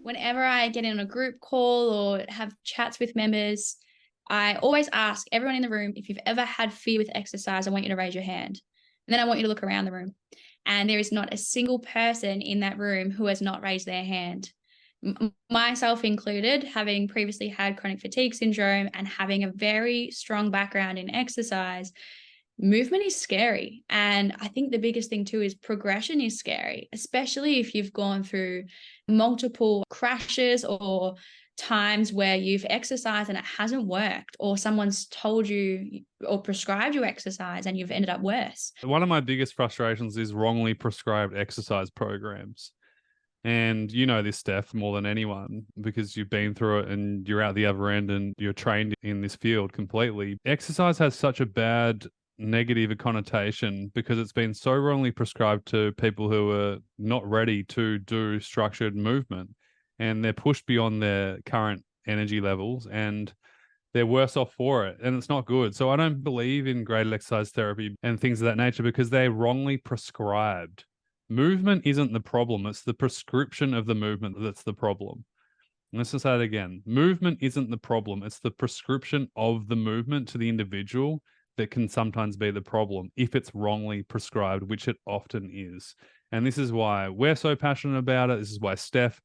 Whenever I get in a group call or have chats with members, I always ask everyone in the room, if you've ever had fear with exercise, I want you to raise your hand. And then I want you to look around the room. And there is not a single person in that room who has not raised their hand. Myself included, having previously had chronic fatigue syndrome and having a very strong background in exercise, movement is scary. And I think the biggest thing too is progression is scary, especially if you've gone through multiple crashes or times where you've exercised and it hasn't worked, or someone's told you or prescribed you exercise and you've ended up worse. One of my biggest frustrations is wrongly prescribed exercise programs. And you know this, Steph, more than anyone, because you've been through it and you're out the other end and you're trained in this field completely. Exercise has such a bad negative connotation because it's been so wrongly prescribed to people who are not ready to do structured movement, and they're pushed beyond their current energy levels and they're worse off for it, and it's not good. So I don't believe in graded exercise therapy and things of that nature because they're wrongly prescribed. Movement isn't the problem. It's the prescription of the movement that's the problem. Let's just say it again. Movement isn't the problem. It's the prescription of the movement to the individual that can sometimes be the problem if it's wrongly prescribed, which it often is. And this is why we're so passionate about it. This is why Steph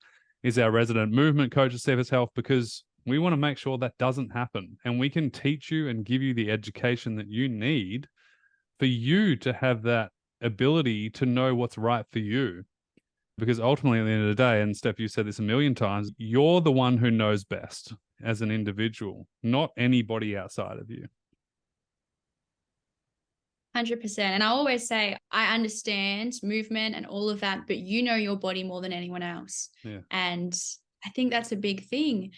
is our resident movement coach at Steph's Health, because we want to make sure that doesn't happen. And we can teach you and give you the education that you need for you to have that ability to know what's right for you. Because ultimately, at the end of the day, and Steph, you said this a million times, you're the one who knows best as an individual, not anybody outside of you. 100%. And I always say, I understand movement and all of that, but you know your body more than anyone else. Yeah. And I think that's a big thing.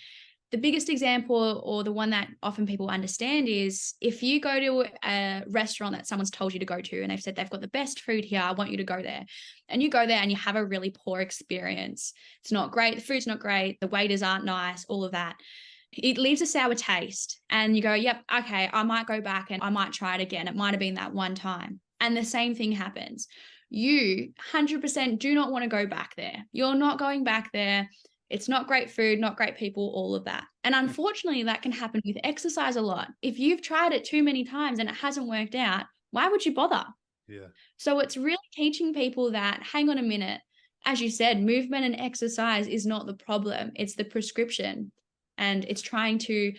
The biggest example, or the one that often people understand, is if you go to a restaurant that someone's told you to go to and they've said they've got the best food here, I want you to go there. And you go there and you have a really poor experience. It's not great. The food's not great. The waiters aren't nice, all of that. It leaves a sour taste. And you go, yep, okay, I might go back and I might try it again. It might have been that one time. And the same thing happens. You 100% do not want to go back there. You're not going back there. It's not great food, not great people, all of that. And unfortunately, that can happen with exercise a lot. If you've tried it too many times and it hasn't worked out, why would you bother? Yeah. So it's really teaching people that, hang on a minute, as you said, movement and exercise is not the problem. It's the prescription. And it's trying to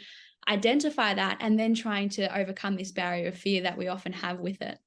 identify that and then trying to overcome this barrier of fear that we often have with it.